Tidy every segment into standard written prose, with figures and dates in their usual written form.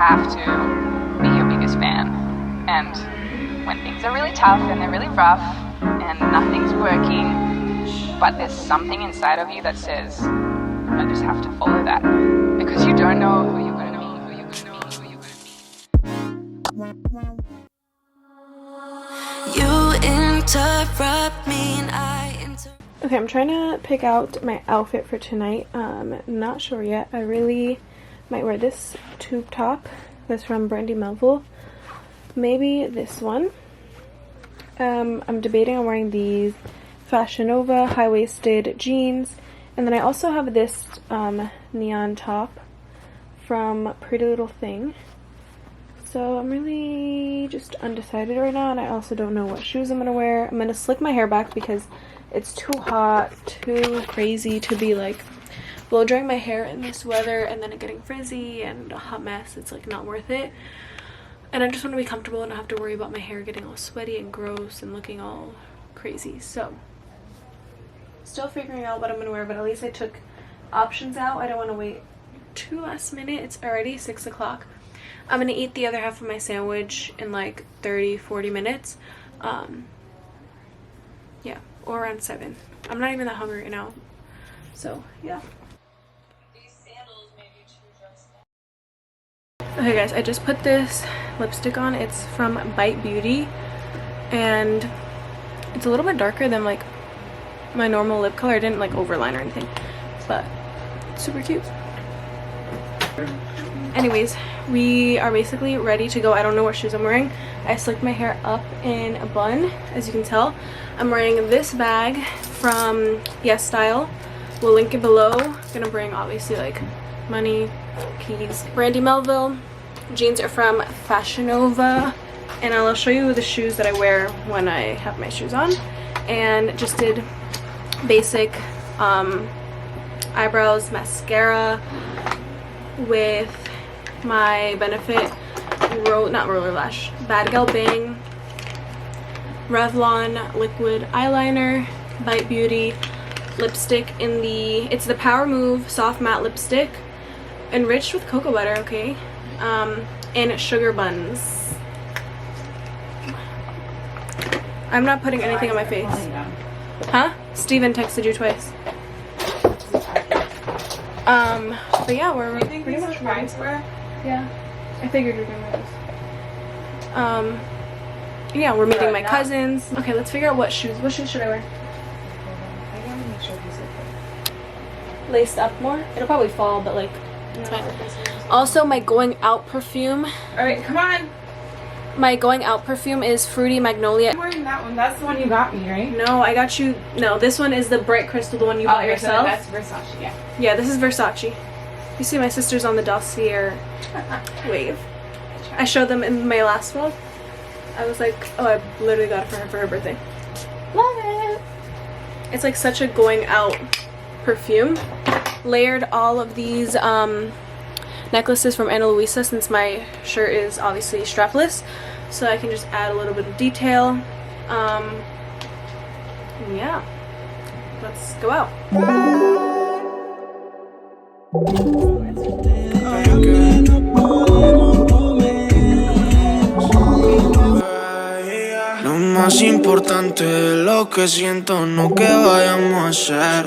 have to be your biggest fan. And when things are really tough and they're really rough and nothing's working, but there's something inside of you that says, I just have to follow that. Because you don't know who you're going to meet, who you're going to meet, who you're going to meet. You interrupt me and I interrupt. Okay, I'm trying to pick out my outfit for tonight. Not sure yet. I really might wear this tube top. That's from Brandy Melville. Maybe this one. I'm debating on wearing these Fashion Nova high-waisted jeans. And then I also have this neon top from Pretty Little Thing. So I'm really just undecided right now, and I also don't know what shoes I'm going to wear. I'm going to slick my hair back because it's too hot, too crazy to be like blow drying my hair in this weather and then it getting frizzy and a hot mess. It's like not worth it. And I just want to be comfortable and not have to worry about my hair getting all sweaty and gross and looking all crazy. So still figuring out what I'm going to wear, but at least I took options out. I don't want to wait too last minute. It's already 6 o'clock. I'm going to eat the other half of my sandwich in like 30-40 minutes. Yeah, or around 7. I'm not even that hungry right now. So, yeah. Okay guys, I just put this lipstick on. It's from Bite Beauty. And it's a little bit darker than like my normal lip color. I didn't like overline or anything. But it's super cute. Anyways, we are basically ready to go. I don't know what shoes I'm wearing. I slicked my hair up in a bun, as you can tell. I'm wearing this bag from Yes Style. We'll link it below. I'm gonna bring obviously like money, keys. Brandy Melville. Jeans are from Fashion Nova. And I'll show you the shoes that I wear when I have my shoes on. And just did basic eyebrows, mascara with my Benefit not roller lash, Bad Gal Bang, Revlon liquid eyeliner, Bite Beauty lipstick in the, it's the Power Move soft matte lipstick, enriched with cocoa butter, okay, and sugar buns. I'm not putting anything on my face. Huh? Steven texted you twice. But yeah, we're pretty much ready. Yeah, I figured you were gonna wear this. Yeah, we're meeting my cousins. Okay, let's figure out what shoes. What shoes should I wear? I gotta make sure these are Laced up more? It'll probably fall, but like, it's fine. Also, my going out perfume. Alright, come on. My going out perfume is Fruity Magnolia. I'm wearing that one. That's the one you got me, right? No, I got you. No, this one is the bright crystal, the one you bought yourself. That's Versace, yeah. Yeah, this is Versace. You see my sister's on the dossier wave. I showed them in my last vlog. I was like, oh, I literally got it for her birthday. Love it. It's like such a going out perfume. Layered all of these necklaces from Ana Luisa, since my shirt is obviously strapless, so I can just add a little bit of detail. Yeah, let's go out. Lo más importante es lo que siento, no que vayamos a hacer.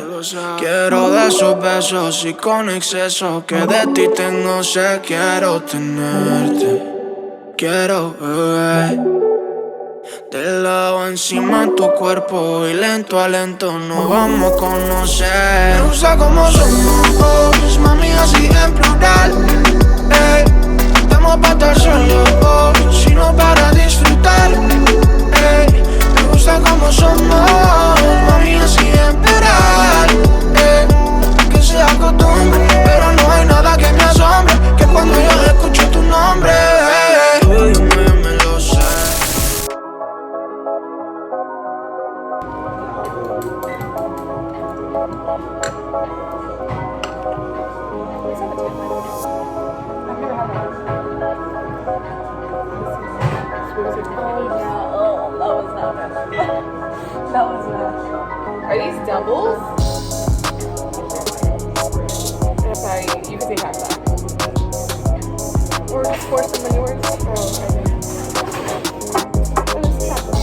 Quiero de esos besos y con exceso que de ti tengo sed. Quiero tenerte, quiero beber del lado encima de tu cuerpo y lento a lento nos vamos a conocer. Me gusta como somos, mami, así en plural. Estamos para estar solos, sino para disfrutar. Me gusta como somos, mami, así en plural. Que sea costumbre, pero no hay nada que me asombre, que cuando yo escucho tu nombre, tú y yo me lo sé. That was nice. Are these doubles? Sorry, you can say half that. Or just pour some in yours? Oh, okay. Or just tap it.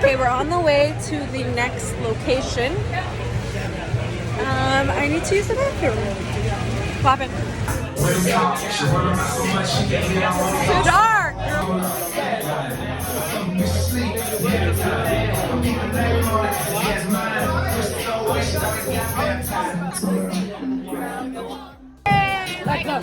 Okay, we're on the way to the next location. I need to use the bathroom. Pop in. Too dark! Let's go.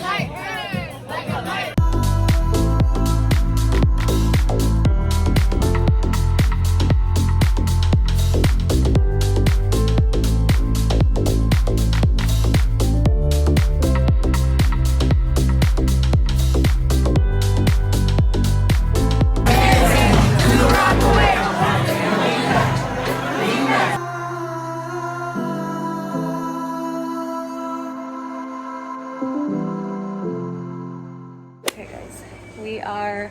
We are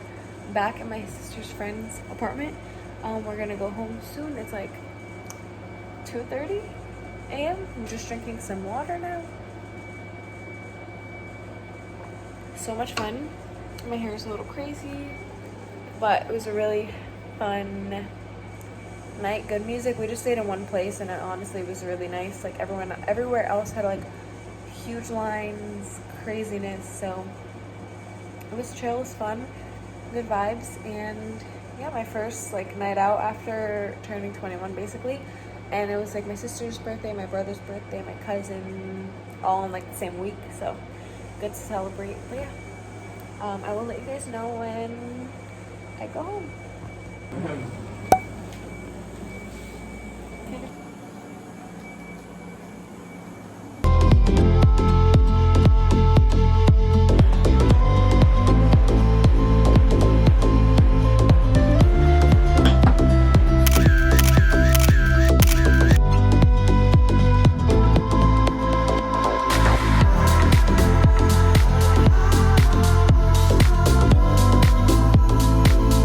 back at my sister's friend's apartment. We're gonna go home soon. It's like 2:30 a.m. I'm just drinking some water now. So much fun. My hair is a little crazy, but it was a really fun night. Good music. We just stayed in one place, and it honestly was really nice. Like everywhere else had like huge lines, craziness. So it was chill, it was fun, good vibes, and yeah, my first like night out after turning 21 basically. And it was like my sister's birthday, my brother's birthday, my cousin, all in like the same week, so good to celebrate. But yeah, I will let you guys know when I go home.